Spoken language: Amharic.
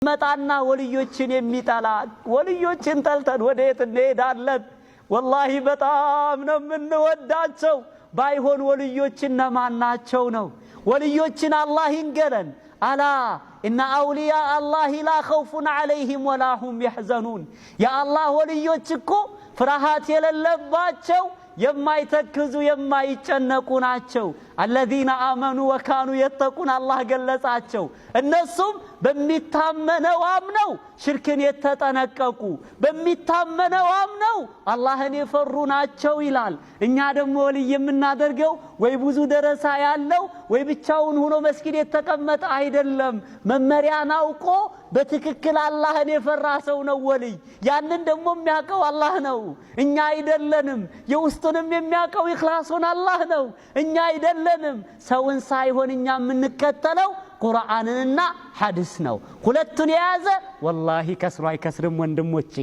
መጣና ወልዮችን የሚጠላ ወልዮችን ጠልተን ወዴት እንሄዳለን? ወላሂ በጣም ነው የምንወዳቸው። ባይሆን ወልዮችን ነማናቸው ነው? ወልዮችን አላህ ይንገረን። አላ ኢነ አውሊያ አላህ ላ ኸውፉን ዐለይሂም ወላ ሁም የሕዘኑን። የአላህ ወልዮች እኮ ፍርሃት የሌለባቸው የማይተክዙ የማይጨነቁ ናቸው። الذين آمنوا وكانوا يتقون الله ገለጻቸው። እነሱም በሚታመነው አምነው ሽርክን የተጠነቀቁ በሚታመነው አምነው አላህን የፈሩ ናቸው ይላል። እኛ ደግሞ ወልይ የምናደርገው ወይ ብዙ ደረሳ ያለው ወይ ብቻውን ሆኖ መስጊድ የተቀመጠ አይደለም። መመሪያን አውቆ በትክክል አላህን የፈራ ሰው ነው ወልይ። ያንን ደግሞ የሚያውቀው አላህ ነው፣ እኛ አይደለንም። የውስጡንም የሚያውቀው ኢኽላሱን አላህ ነው፣ እኛ አይደለንም። ሰውን ሳይሆን እኛ የምንከተለው ቁርአንንና ሐዲስ ነው። ሁለቱን የያዘ ወላሂ ከስሩ አይከስርም ወንድሞቼ።